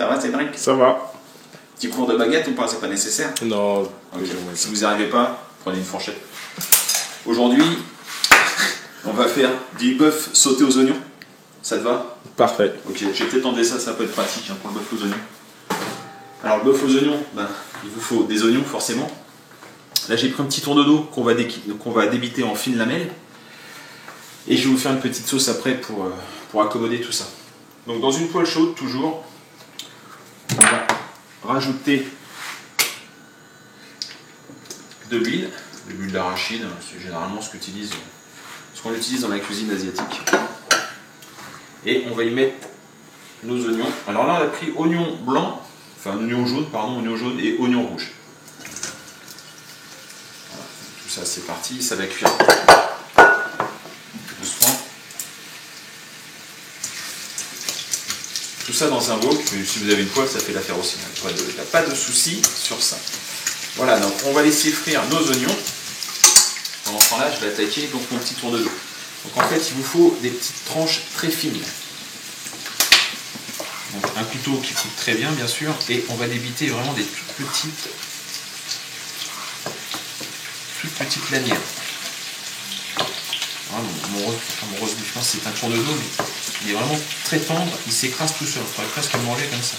Ça va, Cédric? Ça va. Petit cours de baguette ou pas? C'est pas nécessaire? Non. Ok. Si vous n'y arrivez pas, prenez une fourchette. Aujourd'hui, on va faire du bœuf sauté aux oignons. Ça te va? Parfait. Ok, j'ai peut-être enlevé ça, ça peut être pratique hein, pour le bœuf aux oignons. Alors le bœuf aux oignons, il vous faut des oignons forcément. Là j'ai pris un petit tour de dos qu'on va débiter en fines lamelles. Et je vais vous faire une petite sauce après pour accommoder tout ça. Donc dans une poêle chaude toujours, on va rajouter de l'huile d'arachide, c'est généralement ce qu'on utilise dans la cuisine asiatique. Et on va y mettre nos oignons. Alors là on a pris oignon blanc, enfin oignon jaune, oignon jaune et oignon rouge. Voilà, tout ça c'est parti, ça va cuire doucement. Tout ça dans un wok, mais si vous avez une poêle ça fait l'affaire aussi, il n'y a pas de souci sur ça. Voilà, donc on va laisser frire nos oignons. Pendant ce temps-là, je vais attaquer donc mon petit tour de dos. Donc en fait, il vous faut des petites tranches très fines. Donc un couteau qui coupe très bien, bien sûr, et on va débiter vraiment des toutes petites lanières. Voilà, mon roast beef, c'est un tour de dos, mais il est vraiment très tendre, il s'écrase tout seul. On pourrait presque le manger comme ça.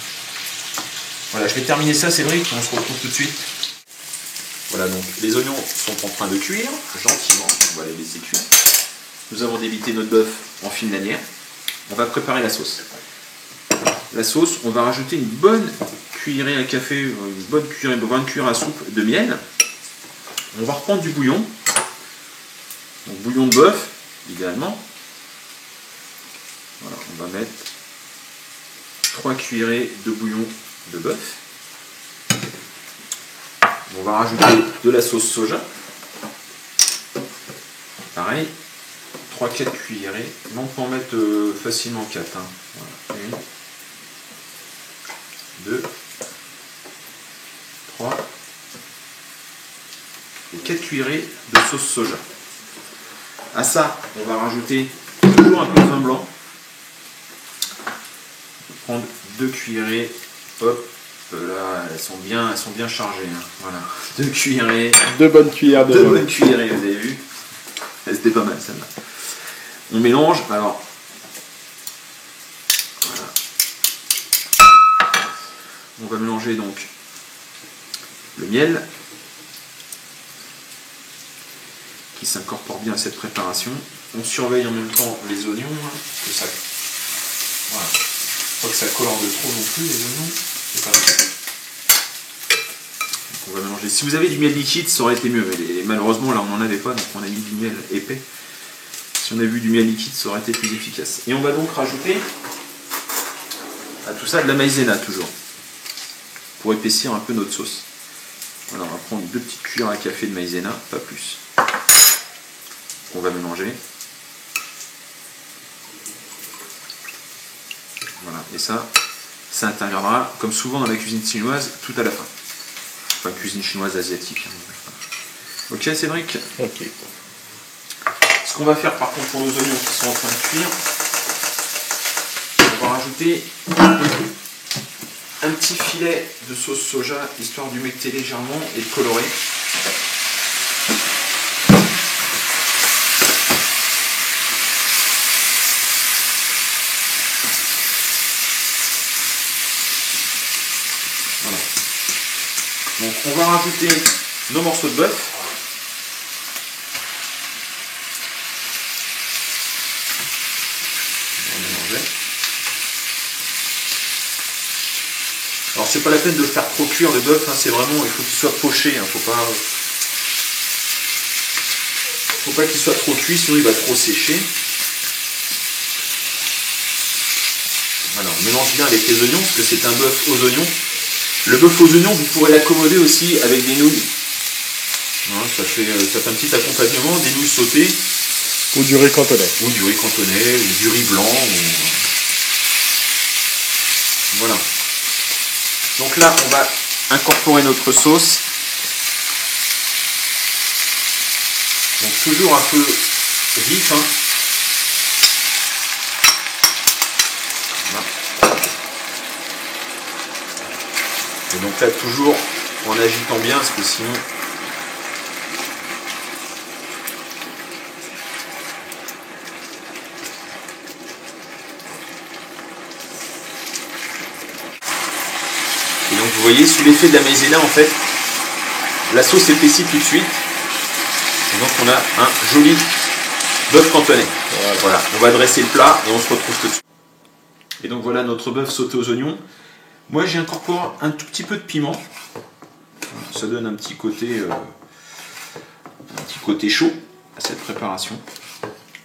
Voilà, je vais terminer ça, Cédric, on se retrouve tout de suite. Voilà, donc les oignons sont en train de cuire, gentiment, on va les laisser cuire. Nous avons débité notre bœuf en fines lanières. On va préparer la sauce. La sauce, on va rajouter une bonne cuillerée à café, une bonne cuillère à soupe de miel. On va reprendre du bouillon. Donc bouillon de bœuf, idéalement. Voilà, on va mettre 3 cuillerées de bouillon de bœuf. On va rajouter de la sauce soja. Pareil, 3-4 cuillerées. On peut en mettre facilement 4. Hein. Voilà. 1, 2, 3 et 4 cuillerées de sauce soja. À ça, on va rajouter toujours un peu de vin blanc. On va prendre 2 cuillerées. Hop. Là, elles sont bien chargées. Hein. Voilà. 2 cuillerées. 2 bonnes cuillères de vin. 2 bonnes cuillerées, vous avez vu. C'était pas mal celle-là. On mélange. Alors, voilà. On va mélanger donc le miel qui s'incorpore bien à cette préparation. On surveille en même temps les oignons, hein, que ça. Voilà. Pas que ça colore de trop non plus les oignons. C'est pas mal. Donc on va mélanger. Si vous avez du miel liquide, ça aurait été mieux. Mais malheureusement, là, on n'en avait pas, donc on a mis du miel épais. Si on avait eu du miel liquide, ça aurait été plus efficace. Et on va donc rajouter à tout ça de la maïzena, toujours. Pour épaissir un peu notre sauce. Voilà, on va prendre 2 petites cuillères à café de maïzena, pas plus. On va mélanger. Voilà, et ça interviendra, comme souvent dans la cuisine chinoise, tout à la fin. Enfin, cuisine chinoise asiatique. Ok, Cédric? Ok. Ce qu'on va faire par contre pour nos oignons qui sont en train de cuire, on va rajouter un petit filet de sauce soja, histoire d'humecter légèrement et de colorer. Voilà. Donc on va rajouter nos morceaux de bœuf. Alors c'est pas la peine de le faire trop cuire le bœuf, hein, c'est vraiment, il faut qu'il soit poché, hein, faut pas qu'il soit trop cuit, sinon il va trop sécher. Voilà, on mélange bien avec les oignons, parce que c'est un bœuf aux oignons. Le bœuf aux oignons, vous pourrez l'accommoder aussi avec des nouilles. Voilà, ça fait un petit accompagnement, des nouilles sautées. Ou du riz cantonais. Ou du riz cantonais, ou du riz blanc. Voilà. Donc là, on va incorporer notre sauce. Donc toujours un peu vif. Hein. Voilà. Et donc là, toujours en agitant bien, parce que sinon... Et donc vous voyez, sous l'effet de la maïzena, en fait, la sauce épaissit tout de suite. Et donc on a un joli bœuf cantonais. Voilà, on va dresser le plat et on se retrouve tout de suite. Et donc voilà notre bœuf sauté aux oignons. Moi j'incorpore un tout petit peu de piment. Ça donne un petit côté chaud à cette préparation.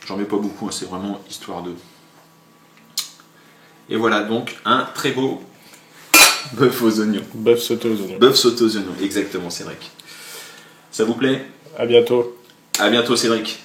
J'en mets pas beaucoup, hein, c'est vraiment histoire de... Et voilà donc un très beau bœuf aux oignons. Bœuf sauté aux oignons. Bœuf sauté aux oignons, exactement Cédric. Ça vous plaît? À bientôt. À bientôt Cédric.